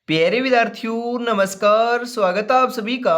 प्यारे विद्यार्थियों नमस्कार। स्वागत है आप सभी का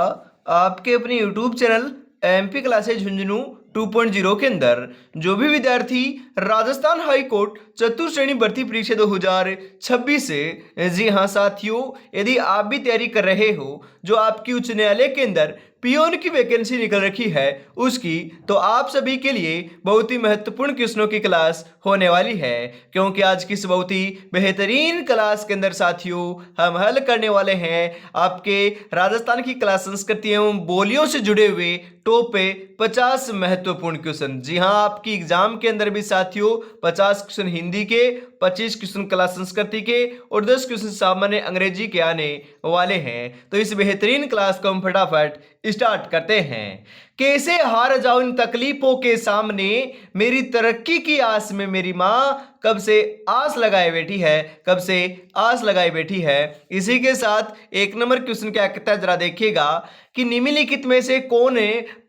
आपके अपने YouTube channel MP classes Jhunjhunu 2.0 के अंदर। जो भी विद्यार्थी राजस्थान हाई कोर्ट चतुर्थ श्रेणी भर्ती परीक्षा 2026 से, जी हाँ साथियों, यदि आप भी तैयारी कर रहे हो, जो आपकी उच्च न्यायालय के अंदर पियोन की वैकेंसी निकल रखी है उसकी, तो आप सभी के लिए बहुत ही महत्वपूर्ण क्वेश्चनों की क्लास होने वाली है। क्योंकि आज की इस बहुत ही बेहतरीन क्लास के अंदर साथियों हम हल करने वाले हैं आपके राजस्थान की कला संस्कृति एवं बोलियों से जुड़े हुए टॉप 50 महत्वपूर्ण क्वेश्चन। जी हाँ, आपकी एग्जाम के अंदर भी साथियों 50 क्वेश्चन हिंदी के, 25 क्वेश्चन कला संस्कृति के और 10 क्वेश्चन सामान्य अंग्रेजी के आने वाले हैं। तो इस बेहतरीन क्लास को हम फटाफट स्टार्ट करते हैं। कैसे हार जाऊं इन तकलीफों के सामने, मेरी तरक्की की आस में मेरी माँ कब से आस लगाए बैठी है, कब से आस लगाए बैठी है। इसी के साथ एक नंबर क्वेश्चन क्या कहता है, जरा देखिएगा कि निम्नलिखित में से कौन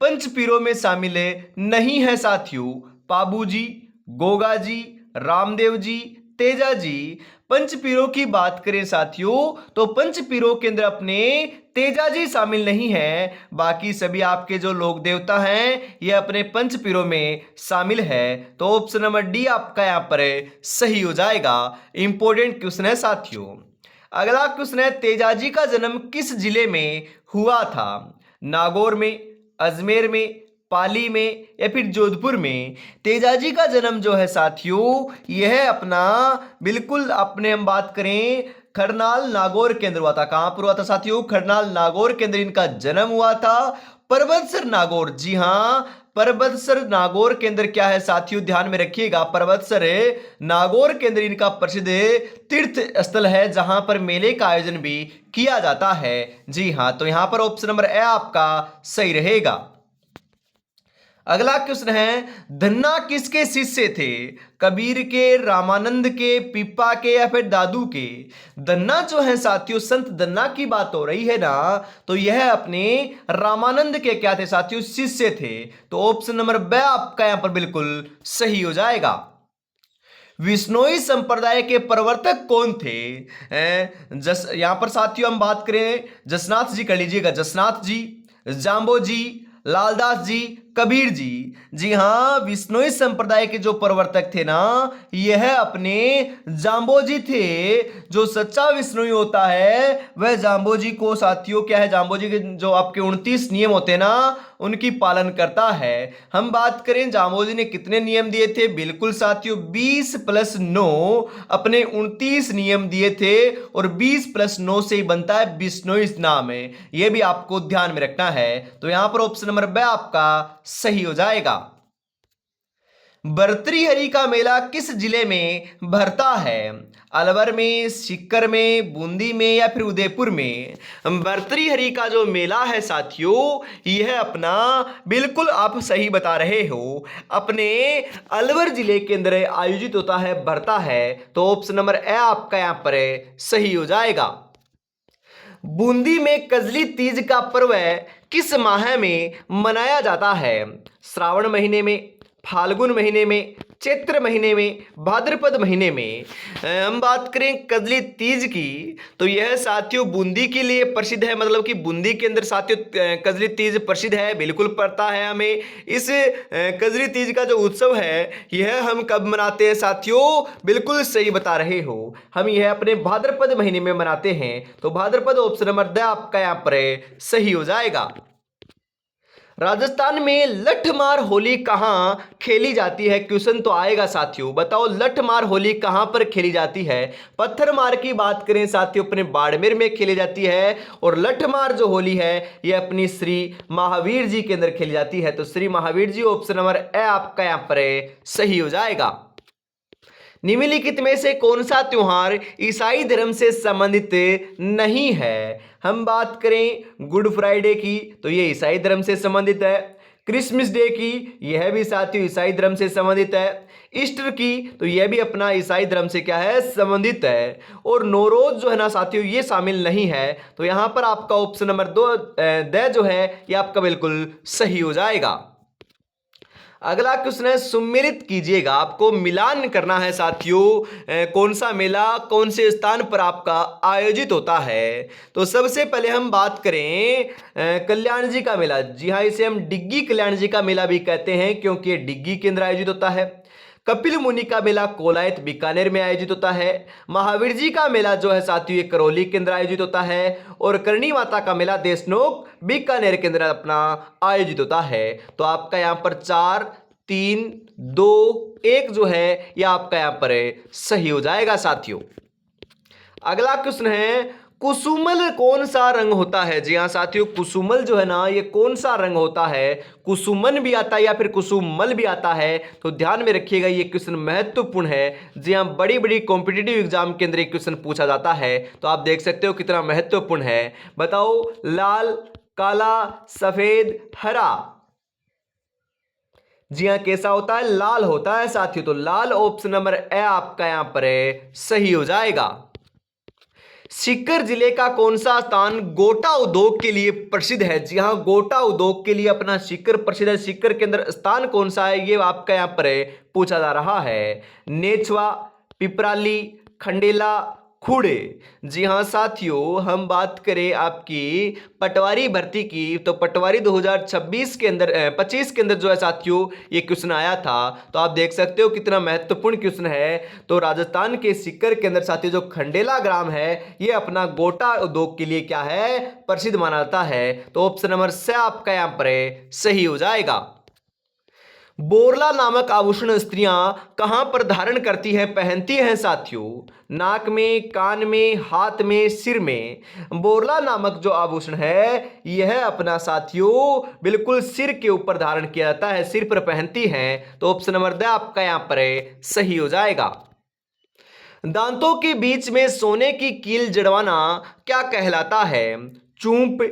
पंच पीरों में शामिल नहीं है साथियों। पाबू जी, गोगा जी, रामदेव जी, तेजा जी। पंच पीरों की बात करें साथियों तो पंच पीरों के अंदर अपने तेजा जी शामिल नहीं है। बाकी सभी आपके जो लोक देवता हैं ये अपने पंच पीरों में शामिल है। तो ऑप्शन नंबर डी आपका यहां पर सही हो जाएगा। इंपॉर्टेंट क्वेश्चन है साथियों। अगला क्वेश्चन है, तेजाजी का जन्म किस जिले में हुआ था? नागौर में, अजमेर में, पाली में या फिर जोधपुर में? तेजाजी का जन्म जो है साथियों यह अपना बिल्कुल अपने हम बात करें करनाल नागौर के अंदर हुआ था। कहां पर हुआ था साथियों? करनाल नागौर के अंदर इनका जन्म हुआ था। परबतसर नागौर, जी हां, परबतसर नागौर के अंदर क्या है साथियों, ध्यान में रखिएगा, परबतसर नागौर के अंदर इनका प्रसिद्ध तीर्थ स्थल है जहां पर मेले का आयोजन भी किया जाता है। जी हां, तो यहां पर ऑप्शन नंबर ए आपका सही रहेगा। अगला क्वेश्चन है, धन्ना किसके शिष्य थे? कबीर के, रामानंद के, पीपा के या फिर दादू के? धन्ना जो है साथियों, संत धन्ना की बात हो रही है ना, तो यह अपने रामानंद के क्या थे साथियों? शिष्य थे। तो ऑप्शन नंबर बी आपका यहां पर बिल्कुल सही हो जाएगा। विश्नोई संप्रदाय के प्रवर्तक कौन थे? यहां पर साथियों हम बात करें जसनाथ जी, कर लीजिएगा, जसनाथ जी, जाम्बो जी, लालदास जी, कबीर जी। जी हां, विश्नोई संप्रदाय के जो प्रवर्तक थे ना यह अपने जाम्बो जी थे। जो सच्चा विश्नोई होता है वह जाम्बो जी को साथियों क्या है, जाम्बो जी के जो आपके 29 नियम होते हैं ना उनकी पालन करता है। हम बात करें जाम्बो जी ने कितने नियम दिए थे? बिल्कुल साथियों 20 + 9 अपने 29 नियम दिए थे और 20 + 9 से ही बनता है बिश्नोई नाम है। यह भी आपको ध्यान में रखना है। तो यहां पर ऑप्शन नंबर बी आपका सही हो जाएगा। भर्तृहरि का मेला किस जिले में भरता है? अलवर में, सीकर में, बूंदी में या फिर उदयपुर में? भर्तृहरि का जो मेला है साथियों यह अपना बिल्कुल आप सही बता रहे हो, अपने अलवर जिले के अंदर आयोजित होता है, भरता है। तो ऑप्शन नंबर ए आपका यहां पर सही हो जाएगा। बूंदी में कजली तीज का पर्व किस माह में मनाया जाता है? श्रावण महीने में, फाल्गुन महीने में, चैत्र महीने में, भाद्रपद महीने में? हम बात करें कजली तीज की तो यह साथियों बूंदी के लिए प्रसिद्ध है, मतलब कि बूंदी के अंदर साथियों कजली तीज प्रसिद्ध है, बिल्कुल पता है हमें। इस कजली तीज का जो उत्सव है यह हम कब मनाते हैं साथियों? बिल्कुल सही बता रहे हो, हम यह अपने भाद्रपद महीने में मनाते हैं। तो भाद्रपद ऑप्शन नंबर द आपका यहां पर सही हो जाएगा। राजस्थान में लठमार होली कहां खेली जाती है? क्वेश्चन तो आएगा साथियों, बताओ लठमार होली कहां पर खेली जाती है? पत्थर मार की बात करें साथियों अपने बाड़मेर में खेली जाती है और लठमार जो होली है यह अपनी श्री महावीर जी के अंदर खेली जाती है। तो Shri Mahavir ji option number A आपका यहां पर सही हो जाएगा। निम्नलिखित में से कौन सा त्योहार ईसाई धर्म से संबंधित नहीं है? हम बात करें गुड फ्राइडे की तो ये ईसाई धर्म से संबंधित है। क्रिसमस डे की यह भी साथियों ईसाई धर्म से संबंधित है। ईस्टर की तो यह भी अपना ईसाई धर्म से क्या है, संबंधित है। और नौरोज जो है ना साथियों ये शामिल नहीं है। तो यहां पर आपका ऑप्शन नंबर 2 द जो है ये आपका बिल्कुल सही हो जाएगा। अगला क्वेश्चन है सुमेलित कीजिएगा, आपको मिलान करना है साथियों, कौन सा मेला कौन से स्थान पर आपका आयोजित होता है। तो सबसे पहले हम बात करें कल्याण जी का मेला। जी हाँ, इसे हम डिग्गी कल्याण जी का मेला भी कहते हैं क्योंकि ये डिग्गी के अंदर आयोजित होता है। कपिल मुनि का मेला कोलायत बीकानेर में आयोजित होता है। महावीर जी का मेला जो है साथियों ये करौली के अंदर आयोजित होता है। और करणी माता का मेला देशनोक बीकानेर के अंदर अपना आयोजित होता है। तो आपका यहाँ पर 4 3 2 1 जो है यह आपका यहाँ पर सही हो जाएगा साथियों। अगला क्वेश्चन है कुसुमल कौन सा रंग होता है। जी हाँ साथियों, कुसुमल जो है ना ये कौन सा रंग होता है। कुसुमन भी आता है या फिर कुसुमल भी आता है, तो ध्यान में रखिएगा ये क्वेश्चन महत्वपूर्ण है। जी हाँ, बड़ी बड़ी कॉम्पिटिटिव एग्जाम के अंदर ये क्वेश्चन पूछा जाता है, तो आप देख सकते हो कितना महत्वपूर्ण है। बताओ, लाल, काला, सफेद, हरा। जी हाँ, कैसा होता है, लाल होता है साथियों। तो लाल ऑप्शन नंबर ए आपका यहां पर सही हो जाएगा। सीकर जिले का कौन सा स्थान गोटा उद्योग के लिए प्रसिद्ध है। जी हाँ, गोटा उद्योग के लिए अपना सीकर प्रसिद्ध है। सीकर के अंदर स्थान कौन सा है ये आपका यहां पर पूछा जा रहा है। नेछवा, पिपराली, खंडेला, खूड़े। जी हाँ साथियों, हम बात करें आपकी पटवारी भर्ती की, तो पटवारी 2026 के अंदर 25 के अंदर जो है साथियों ये क्वेश्चन आया था। तो आप देख सकते हो कितना महत्वपूर्ण क्वेश्चन है। तो राजस्थान के सीकर के अंदर साथियों जो खंडेला ग्राम है ये अपना गोटा उद्योग के लिए क्या है, प्रसिद्ध माना जाता है। तो ऑप्शन नंबर से आपका यहां पर सही हो जाएगा। बोरला नामक आभूषण स्त्रियां कहां पर धारण करती हैं, पहनती हैं साथियों। नाक में, कान में, हाथ में, सिर में। बोरला नामक जो आभूषण है यह अपना साथियों बिल्कुल सिर के ऊपर धारण किया जाता है, सिर पर पहनती हैं। तो ऑप्शन नंबर द आपका यहां पर सही हो जाएगा। दांतों के बीच में सोने की कील जड़वाना क्या कहलाता है। चूंप,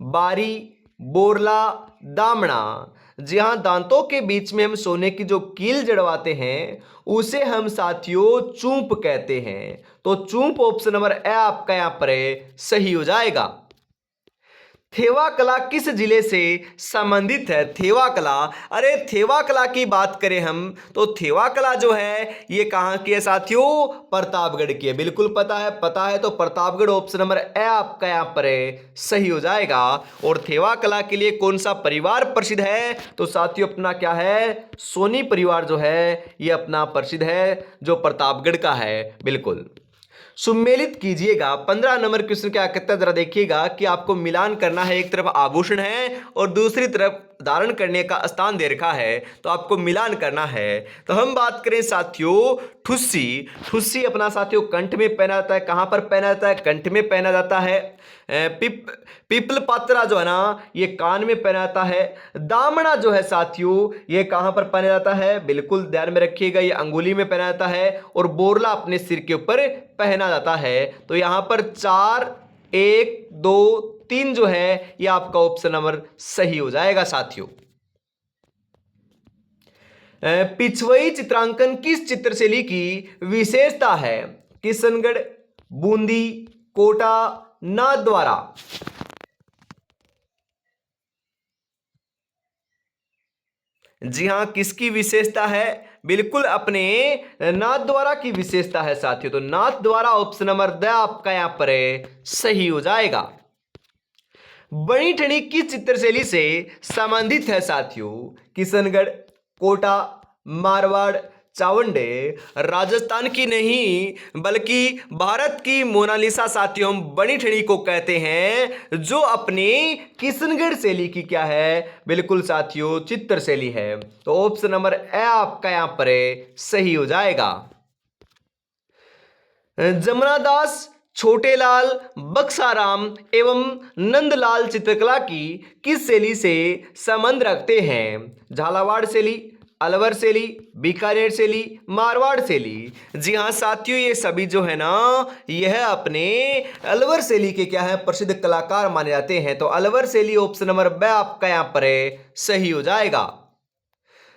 बारी, बोरला, दामना। जी हाँ, दांतों के बीच में हम सोने की जो कील जड़वाते हैं उसे हम साथियों चूंप कहते हैं। तो चूंप ऑप्शन नंबर ए आपका यहां पर सही हो जाएगा। थेवा कला किस जिले से संबंधित है। थेवा कला, अरे थेवा कला की बात करें हम तो थेवा कला जो है ये कहां की है साथियों, प्रतापगढ़ की है। बिल्कुल पता है तो प्रतापगढ़ ऑप्शन नंबर ए आपका यहां पर सही हो जाएगा। और थेवा कला के लिए कौन सा परिवार प्रसिद्ध है, तो साथियों अपना क्या है, सोनी परिवार जो है ये अपना प्रसिद्ध है जो प्रतापगढ़ का है। बिल्कुल सुमेलित कीजिएगा। 15 नंबर क्वेश्चन क्या कहता है, जरा देखिएगा कि आपको मिलान करना है। एक तरफ आभूषण है और दूसरी तरफ धारण करने का स्थान दे रखा है, तो आपको मिलान करना है। तो हम बात करें साथियों ठुस्सी। ठुस्सी अपना साथियों कंठ में पहना जाता है। कहां पर पहना जाता है, कंठ में पहना जाता है। पीपल पात्रा जो है ना ये कान में पहना जाता है। दामना जो है साथियों ये कहां पर पहना जाता है, बिल्कुल ध्यान में रखिएगा, ये अंगुली में पहना जाता है। और बोरला अपने सिर के ऊपर पहना जाता है। तो यहां पर 4 1 2 3 जो है ये आपका ऑप्शन नंबर सही हो जाएगा साथियों। पिछवई चित्रांकन किस चित्रशैली की विशेषता है। किशनगढ़, बूंदी, कोटा, नाथद्वारा। जी हां, किसकी विशेषता है, बिल्कुल अपने नाथद्वारा की विशेषता है साथियों। तो नाथद्वारा ऑप्शन नंबर द आपका यहां पर सही हो जाएगा। बनी ठनी किस चित्रशैली से संबंधित है साथियों। किशनगढ़, कोटा, मारवाड़, चावंडे। राजस्थान की नहीं बल्कि भारत की मोनालिसा साथियों हम बनी ठनी को कहते हैं, जो अपनी किशनगढ़ शैली की क्या है, बिल्कुल साथियों चित्र शैली है। तो ऑप्शन नंबर ए आपका यहां पर सही हो जाएगा। जमुनादास, छोटेलाल, बक्साराम एवं नंदलाल चित्रकला की किस शैली से संबंध रखते हैं। झालावाड़ शैली, अलवर शैली, बीकानेर शैली, मारवाड़ शैली। जी हाँ साथियों, ये सभी जो है ना यह अपने अलवर शैली के क्या है, प्रसिद्ध कलाकार माने जाते हैं। तो अलवर शैली ऑप्शन नंबर ब आपका यहां पर सही हो जाएगा।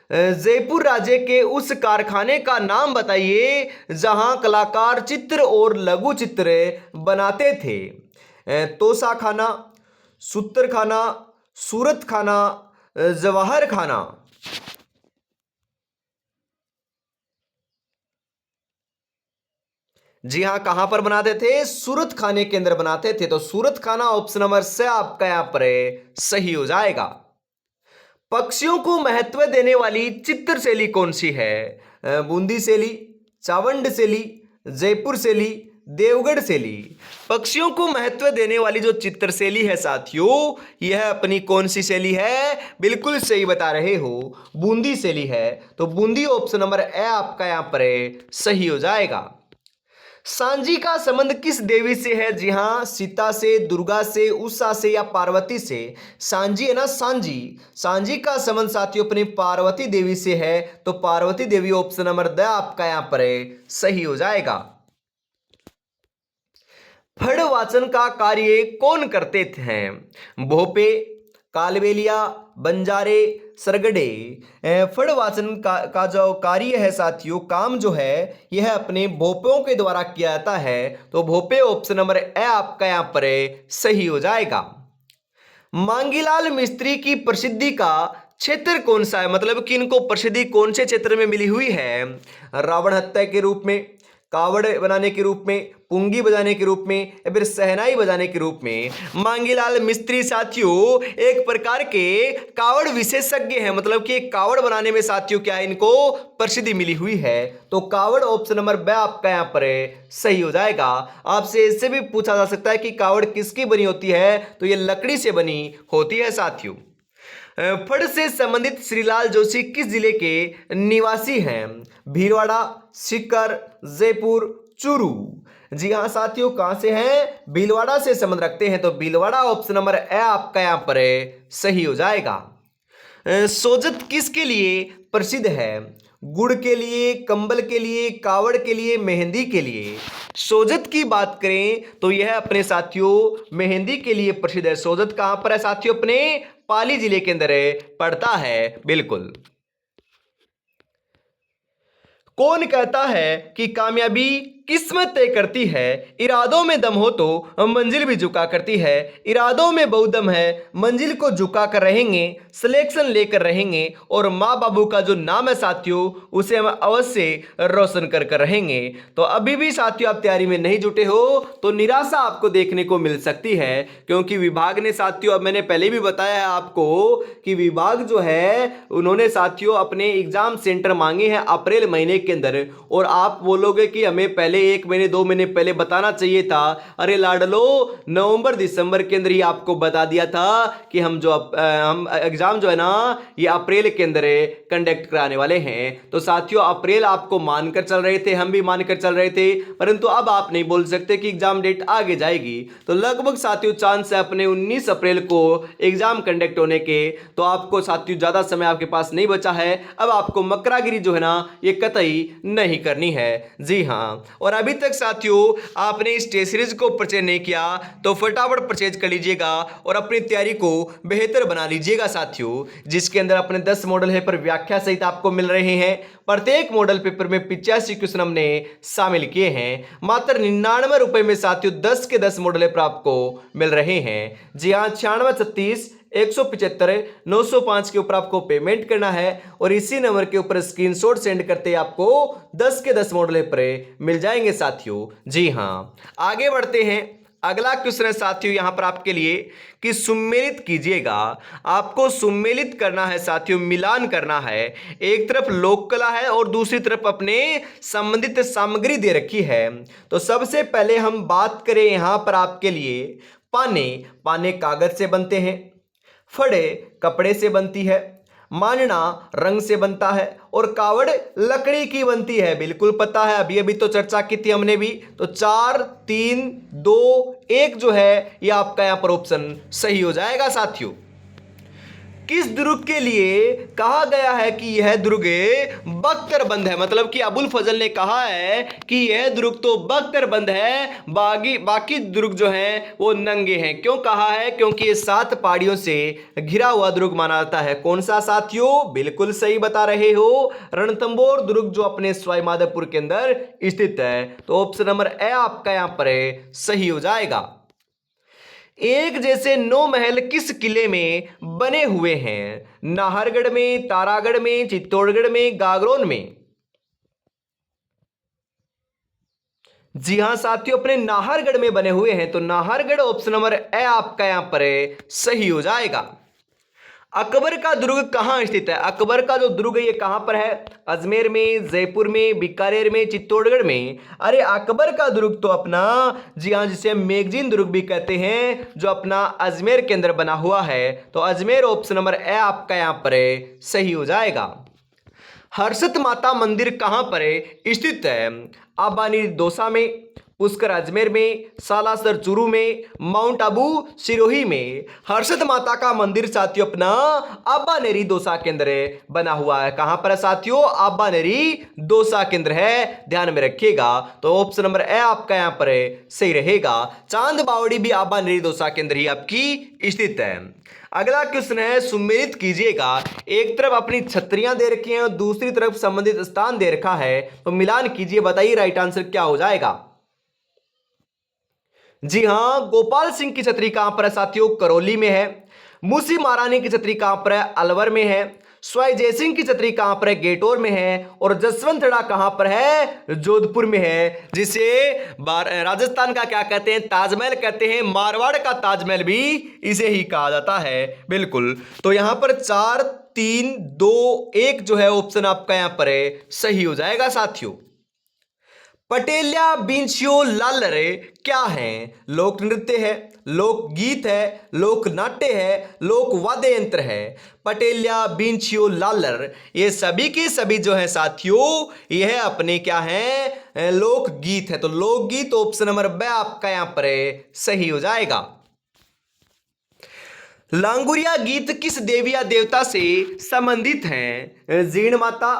जयपुर राज्य के उस कारखाने का नाम बताइए जहां कलाकार चित्र और लघु चित्र बनाते थे। तोसा खाना, सूत्र खाना, सूरत खाना, जवाहर खाना। जी हाँ, कहां पर बनाते थे? सूरत खाने के अंदर बनाते थे। तो सूरत खाना ऑप्शन नंबर से आपका यहां पर सही हो जाएगा। पक्षियों को महत्व देने वाली चित्र शैली कौन सी है? बूंदी शैली, चावंड शैली, जयपुर शैली, देवगढ़ शैली। पक्षियों को महत्व देने वाली जो चित्र शैली है साथियों, यह अपनी कौन सी शैली है? बिल्कुल सही बता रहे हो, बूंदी शैली है। तो बूंदी ऑप्शन नंबर ए आपका यहां पर सही हो जाएगा। सांझी का संबंध किस देवी से है? जी हाँ, सीता से, दुर्गा से, उषा से या पार्वती से? सांझी है ना, सांझी। सांझी का संबंध साथियों अपनी पार्वती देवी से है। तो पार्वती देवी ऑप्शन नंबर द आपका यहां पर सही हो जाएगा। फड़ वाचन का कार्य कौन करते थे? भोपे, कालबेलिया, बंजारे, सरगड़े। फड़ वाचन का जो कार्य है साथियों, काम जो है, यह अपने भोपों के द्वारा किया जाता है। तो भोपे ऑप्शन नंबर ए आपका यहां पर सही हो जाएगा। मांगीलाल मिस्त्री की प्रसिद्धि का क्षेत्र कौन सा है? मतलब कि इनको प्रसिद्धि कौन से क्षेत्र में मिली हुई है? रावण हत्या के रूप में, कावड़ बनाने के रूप में, पुंगी बजाने के रूप में या फिर सहनाई बजाने के रूप में? मांगीलाल मिस्त्री साथियों एक प्रकार के कावड़ विशेषज्ञ हैं। मतलब कि एक कावड़ बनाने में साथियों क्या है, इनको प्रसिद्धि मिली हुई है। तो कावड़ ऑप्शन नंबर ब आपका यहां पर सही हो जाएगा। आपसे इससे भी पूछा जा सकता है कि कावड़ किसकी बनी होती है? तो ये लकड़ी से बनी होती है साथियों। फड़ से संबंधित श्रीलाल जोशी किस जिले के निवासी हैं? भीलवाड़ा, सीकर, जयपुर, चूरू। जी हाँ साथियों, कहां से हैं? भीलवाड़ा से संबंध रखते हैं। तो भीलवाड़ा ऑप्शन नंबर ए आपका यहां पर सही हो जाएगा। सोजत किसके लिए प्रसिद्ध है? गुड़ के लिए, कंबल के लिए, कावड़ के लिए, मेहंदी के लिए? सोजत की बात करें तो यह अपने साथियों मेहंदी के लिए प्रसिद्ध है। सोजत कहां पर है साथियों? अपने पाली जिले के अंदर पड़ता है। बिल्कुल। कौन कहता है कि कामयाबी किस्मत तय करती है? इरादों में दम हो तो मंजिल भी झुका करती है। इरादों में बहुत दम है, मंजिल को झुका कर रहेंगे, सिलेक्शन लेकर रहेंगे और माँ बाबू का जो नाम है साथियों, उसे हम अवश्य रोशन कर कर रहेंगे। तो अभी भी साथियों आप तैयारी में नहीं जुटे हो तो निराशा आपको देखने को मिल सकती है, क्योंकि विभाग ने साथियों, अब मैंने पहले भी बताया है आपको कि विभाग जो है उन्होंने साथियों अपने एग्जाम सेंटर मांगे हैं अप्रैल महीने के अंदर। और आप बोलोगे कि हमें पहले 1 महीने 2 महीने पहले बताना चाहिए था। अरे लाडलो, नवंबर दिसंबर के अंदर ही आपको बता दिया था कि हम एग्जाम जो है ना ये अप्रैल के अंदर कंडक्ट कराने वाले हैं। तो साथियों अप्रैल आपको मानकर चल रहे थे, हम भी मानकर चल रहे थे, परंतु अब आप नहीं बोल सकते कि एग्जाम डेट आगे जाएगी। तो लगभग साथियों चांस है अपने 19 अप्रैल को एग्जाम कंडक्ट होने के। तो आपको साथियों ज्यादा समय आपके पास नहीं बचा है। अब आपको मकरागिरी जो है ना ये कतई नहीं करनी है। जी हाँ, और अभी तक साथियों आपने इस टेस्ट सीरीज को परचेज नहीं किया तो फटाफट परचेज कर लीजिएगा और अपनी तैयारी को बेहतर बना लीजिएगा साथियों, जिसके अंदर अपने 10 मॉडल है पर व्याख्या सहित आपको मिल रहे हैं। प्रत्येक मॉडल पेपर में 85 क्वेश्चन हमने शामिल किए हैं। मात्र 99 रुपए में साथियों 10 के 10 मॉडल पेपर आपको मिल रहे हैं। जी हाँ, 9636 175 905 के ऊपर आपको पेमेंट करना है और इसी नंबर के ऊपर स्क्रीनशॉट सेंड करते आपको 10 के 10 मॉडल पेपर मिल जाएंगे साथियों। जी हाँ, आगे बढ़ते हैं। अगला क्वेश्चन है साथियों यहां पर आपके लिए कि सुमेलित कीजिएगा। आपको सुमेलित करना है साथियों, मिलान करना है। एक तरफ लोक कला है और दूसरी तरफ अपने संबंधित सामग्री दे रखी है। तो सबसे पहले हम बात करें यहां पर आपके लिए पाने। पाने कागज से बनते हैं, फड़े कपड़े से बनती है, मानना रंग से बनता है और कावड़ लकड़ी की बनती है। बिल्कुल पता है, अभी अभी तो चर्चा की थी हमने भी। तो 4 3 2 1 जो है ये आपका यहां पर ऑप्शन सही हो जाएगा साथियों। किस दुर्ग के लिए कहा गया है कि यह दुर्ग बख्तरबंद है? मतलब कि अबुल फजल ने कहा है कि यह दुर्ग तो बख्तरबंद है, बाकी दुर्ग जो हैं वो नंगे हैं। क्यों कहा है? क्योंकि ये 7 पहाड़ियों से घिरा हुआ दुर्ग माना जाता है। कौन सा साथियों? बिल्कुल सही बता रहे हो, रणथंबोर दुर्ग जो अपने सवाई माधोपुर के अंदर स्थित है। तो ऑप्शन नंबर ए आपका यहां पर सही हो जाएगा। एक जैसे 9 महल किस किले में बने हुए हैं? नाहरगढ़ में, तारागढ़ में, चित्तौड़गढ़ में, गागरोन में? जी हाँ साथियों, अपने नाहरगढ़ में बने हुए हैं, तो नाहरगढ़ ऑप्शन नंबर ए आपका यहां पर सही हो जाएगा। अकबर का दुर्ग कहां स्थित है? अकबर का जो दुर्ग है ये कहां पर है? अजमेर में, जयपुर में, बीकानेर में, चित्तौड़गढ़ में? अरे अकबर का दुर्ग तो अपना, जी हाँ, जिसे हम मैगजीन दुर्ग भी कहते हैं, जो अपना अजमेर के अंदर बना हुआ है, तो अजमेर ऑप्शन नंबर ए आपका यहां पर सही हो जाएगा। हर्षद माता मंदिर कहां पर स्थित है? आबानी दौसा में, पुष्कर अजमेर में, सालासर चूरू में, माउंट आबू सिरोही में? हर्षद माता का मंदिर साथियों अपना आबानेरी दौसा के अंदर बना हुआ है। कहां पर है साथियों? आबानेरी दौसा के अंदर है, ध्यान में रखिएगा। तो ऑप्शन नंबर ए आपका यहां पर सही रहेगा। चांद बावड़ी भी आबानेरी दौसा के अंदर ही आपकी स्थित है। अगला क्वेश्चन है, सुमेलित कीजिएगा। एक तरफ अपनी छतरियां दे रखी हैं और दूसरी तरफ संबंधित स्थान दे रखा है, तो मिलान कीजिए, बताइए राइट आंसर क्या हो जाएगा। जी हां, गोपाल सिंह की छतरी कहां पर है साथियों? करौली में है। मूसी महारानी की छतरी कहां पर है? अलवर में है। स्वाई जयसिंह की छतरी कहां पर है? गेटोर में है। और जसवंतड़ा कहां पर है? जोधपुर में है, जिसे राजस्थान का क्या कहते हैं? ताजमहल कहते हैं। मारवाड़ का ताजमहल भी इसे ही कहा जाता है। बिल्कुल, तो यहां पर 4 3 2 1 जो है ऑप्शन आपका यहां पर है सही हो जाएगा साथियों। पटेलिया बिंचियो लालरे क्या है? लोक नृत्य है, लोकगीत है, लोक नाट्य है, लोक वाद्य यंत्र है? पटेलिया बिंचियो लालर ये सभी के सभी जो है साथियों, यह अपने क्या है? लोकगीत है। तो लोकगीत ऑप्शन नंबर बी आपका यहां पर सही हो जाएगा। लांगुरिया गीत किस देवी या देवता से संबंधित हैं? जीण माता,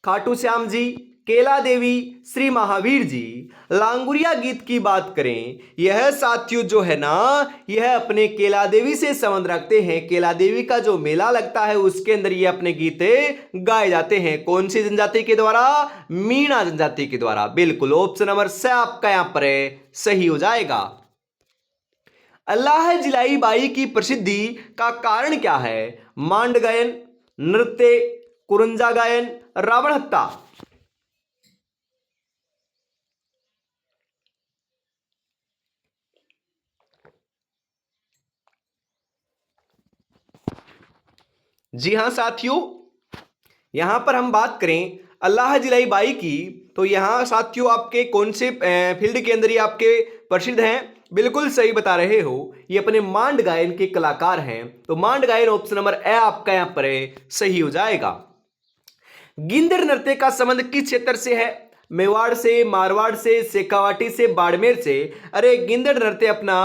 खाटू श्याम जी, केला देवी, श्री महावीर जी? लांगुरिया गीत की बात करें, यह साथियों जो है ना, यह अपने केला देवी से संबंध रखते हैं। केला देवी का जो मेला लगता है उसके अंदर ये अपने गीत गाए जाते हैं। कौन सी जनजाति के द्वारा? मीणा जनजाति के द्वारा। बिल्कुल, ऑप्शन नंबर से आपका यहां पर सही हो जाएगा। अल्लाह जिलाई बाई की प्रसिद्धि का कारण क्या है? मांड गायन, नृत्य, कुरंजा गायन, रावण हत्या? जी हां साथियों, यहां पर हम बात करें अल्लाह जिलाई बाई की, तो यहां साथियों आपके कौन से फील्ड के अंदर ये आपके प्रसिद्ध हैं? बिल्कुल सही बता रहे हो, ये अपने मांड गायन के कलाकार हैं। तो मांड गायन ऑप्शन नंबर ए आपका यहां पर सही हो जाएगा। गिंदड़ नृत्य का संबंध किस क्षेत्र से है? मेवाड़ से, मारवाड़ से, शेखावाटी से, बाड़मेर से? अरे गिंदड़ नृत्य अपना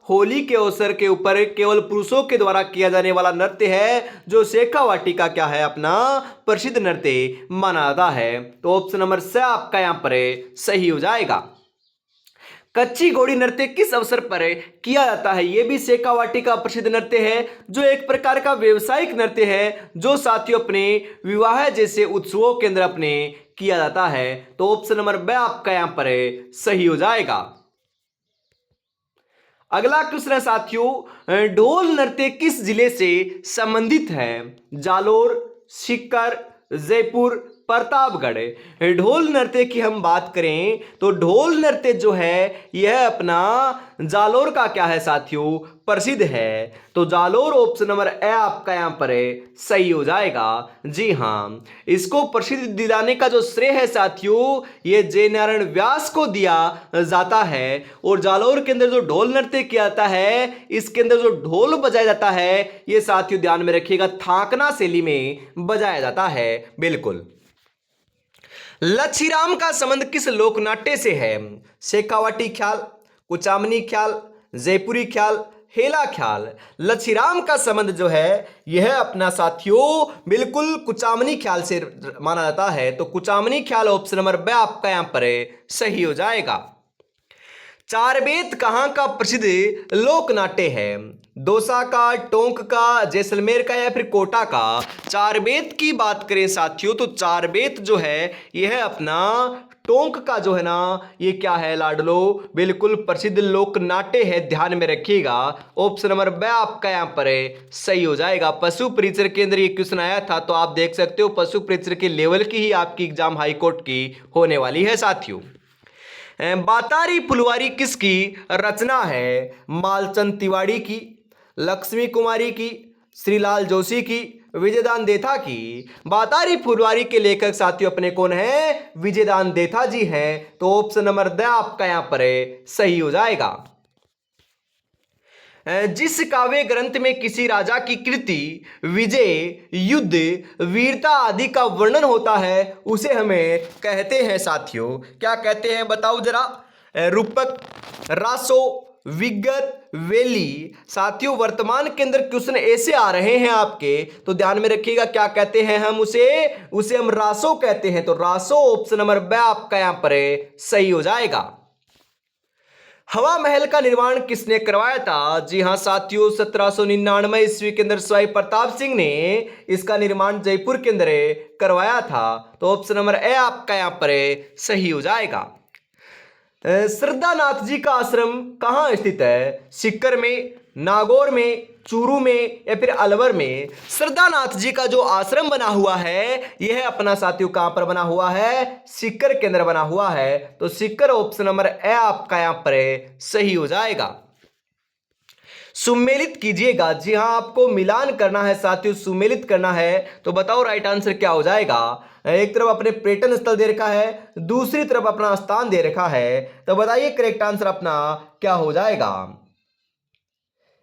होली के अवसर के ऊपर केवल पुरुषों के द्वारा किया जाने वाला नृत्य है, जो शेखावाटी का क्या है? अपना प्रसिद्ध नृत्य माना जाता है। तो ऑप्शन नंबर से आपका यहां पर सही हो जाएगा। कच्ची घोड़ी नृत्य किस अवसर पर किया जाता है? यह भी शेखावाटी का प्रसिद्ध नृत्य है, जो एक प्रकार का व्यवसायिक नृत्य है, जो साथियों अपने विवाह जैसे उत्सवों के अंदर अपने किया जाता है। तो ऑप्शन नंबर बी आपका यहां पर सही हो जाएगा। अगला क्वेश्चन है साथियों, ढोल नृत्य किस जिले से संबंधित है? जालोर, सीकर, जयपुर, प्रतापगढ़? ढोल नृत्य की हम बात करें तो ढोल नृत्य जो है यह अपना जालोर का क्या है साथियों? प्रसिद्ध है। तो जालोर ऑप्शन नंबर ए आपका यहां पर सही हो जाएगा। जी हां, इसको प्रसिद्ध दिलाने का जो श्रेय है साथियों, यह जय नारायण व्यास को दिया जाता है। और जालोर के अंदर जो ढोल नृत्य किया जाता है, इसके अंदर जो ढोल बजाया जाता है, यह साथियों ध्यान में रखिएगा, थाकना शैली में बजाया जाता है। बिल्कुल। लच्छीराम का संबंध किस लोकनाट्य से है? शेखावाटी ख्याल, कुचामनी ख्याल, जयपुरी ख्याल, हेला ख्याल? लच्छीराम का संबंध जो है यह अपना साथियों बिल्कुल कुचामनी ख्याल से माना जाता है। तो कुचामनी ख्याल ऑप्शन नंबर बी आपका यहां पर सही हो जाएगा। चारबेत कहां का प्रसिद्ध लोक नाट्य है? दौसा का, टोंक का, जैसलमेर का, या फिर कोटा का? चारबेत की बात करें साथियों तो चारबेत जो है यह अपना टोंक का जो है ना, ये क्या है लाडलो? बिल्कुल प्रसिद्ध लोक नाट्य है, ध्यान में रखिएगा। ऑप्शन नंबर बी आपका यहां पर सही हो जाएगा। पशु परिचर के अंदर ये क्वेश्चन आया था, तो आप देख सकते हो पशु परिचर के लेवल की ही आपकी एग्जाम हाईकोर्ट की होने वाली है साथियों। बातारी फुलवारी किसकी रचना है? मालचंद तिवारी की, लक्ष्मी कुमारी की, श्रीलाल जोशी की, विजयदान देथा की। बातारी फुलवारी के लेखक साथियों अपने कौन है? विजयदान देथा जी हैं। तो ऑप्शन नंबर द आपका यहां पर सही हो जाएगा। जिस काव्य ग्रंथ में किसी राजा की कृति, विजय, युद्ध, वीरता आदि का वर्णन होता है उसे हमें कहते हैं साथियों, क्या कहते हैं बताओ जरा? रूपक, रासो, विगत, वेली। साथियों वर्तमान के अंदर क्वेश्चन ऐसे आ रहे हैं आपके, तो ध्यान में रखिएगा क्या कहते हैं हम उसे हम रासो कहते हैं। तो रासो ऑप्शन नंबर ब आपका यहां पर सही हो जाएगा। हवा महल का निर्माण किसने करवाया था? जी हां साथियों 1799 ईस्वी के अंदर सवाई प्रताप सिंह ने इसका निर्माण जयपुर के अंदर करवाया था। तो ऑप्शन नंबर ए आपका यहां पर सही हो जाएगा। श्रद्धानाथ जी का आश्रम कहां स्थित है? सीकर में, नागौर में, चूरू में या फिर अलवर में? श्रद्धानाथ जी का जो आश्रम बना हुआ है यह अपना साथियों कहां पर बना हुआ है? सीकर के अंदर बना हुआ है। तो सीकर ऑप्शन नंबर ए आपका यहां पर सही हो जाएगा। सुमेलित कीजिएगा। जी हां आपको मिलान करना है साथियों, सुमेलित करना है। तो बताओ राइट आंसर क्या हो जाएगा? एक तरफ अपने पर्यटन स्थल दे रखा है, दूसरी तरफ अपना स्थान दे रखा है, तो बताइए करेक्ट आंसर अपना क्या हो जाएगा?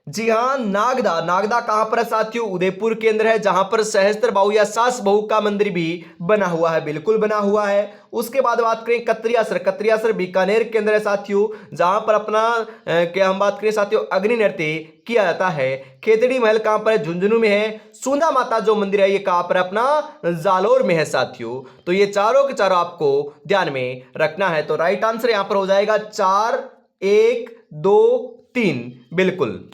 जी हां नागदा। नागदा कहां पर है साथियों? उदयपुर के अंदर है, जहां पर सहस्त्र बाहु या सास बहू का मंदिर भी बना हुआ है, बिल्कुल बना हुआ है। उसके बाद बात करें कत्रियासर। कत्रियासर बीकानेर के अंदर है साथियों, जहां पर अपना क्या हम बात करें साथियों अग्नि नृत्य किया जाता है। खेतड़ी महल कहां पर है? झुंझुनू में है। सुंदा माता जो मंदिर है ये कहां पर अपना जालोर में है साथियों। तो ये चारों के चारों आपको ध्यान में रखना है। तो राइट आंसर यहां पर हो जाएगा 4, 1, 2, 3 बिल्कुल।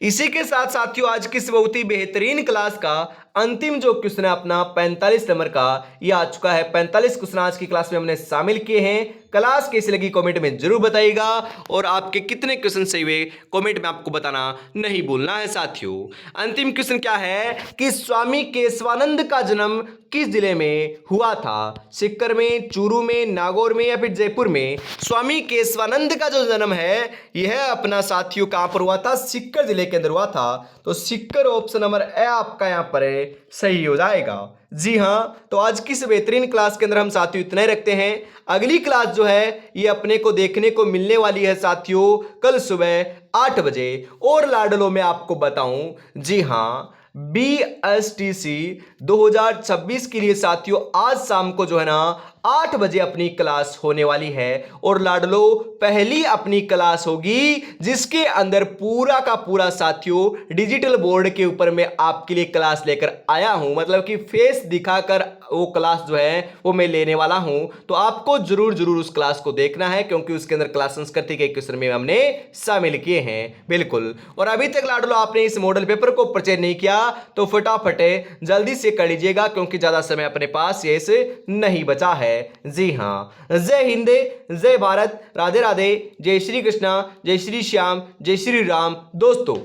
इसी के साथ साथियों आज की इस बहुत ही बेहतरीन क्लास का अंतिम जो क्वेश्चन है अपना 45 नंबर का ये आ चुका है। 45 क्वेश्चन आज की क्लास में हमने शामिल किए हैं। क्लास कैसी लगी कमेंट में जरूर बताइएगा, और आपके कितने क्वेश्चन सही हुए कमेंट में आपको बताना नहीं भूलना है साथियों। अंतिम क्वेश्चन क्या है कि स्वामी केशवानंद का जन्म किस जिले में हुआ था? सीकर में, चूरू में, नागौर में या फिर जयपुर में? स्वामी केशवानंद का जो जन्म है यह अपना साथियों कहां पर हुआ था? सीकर जिले के अंदर हुआ था। तो सीकर ऑप्शन नंबर ए आपका यहां पर सही हो जाएगा। जी हां तो आज की इस बेहतरीन क्लास के अंदर हम साथियों इतना ही रखते हैं। अगली क्लास जो है ये अपने को देखने को मिलने वाली है साथियों कल सुबह 8 बजे। और लाडलो में आपको बताऊं, जी हां BSTC 2026 के लिए साथियों आज शाम को जो है ना 8 बजे अपनी क्लास होने वाली है। और लाडलो पहली अपनी क्लास होगी जिसके अंदर पूरा का पूरा साथियों डिजिटल बोर्ड के ऊपर मैं आपके लिए क्लास लेकर आया हूं, मतलब कि फेस दिखाकर वो क्लास जो है वो मैं लेने वाला हूं। तो आपको जरूर जरूर उस क्लास को देखना है क्योंकि उसके अंदर क्लास संस्कृति के क्वेश्चन में हमने शामिल किए हैं बिल्कुल। और अभी तक लाडलो आपने इस मॉडल पेपर को परचेज नहीं किया तो फटाफट जल्दी से कर लीजिएगा क्योंकि ज्यादा समय अपने पास शेष नहीं बचा है। जी हां जय हिंद, जय भारत, राधे राधे, जय श्री कृष्णा, जय श्री श्याम, जय श्री राम दोस्तों।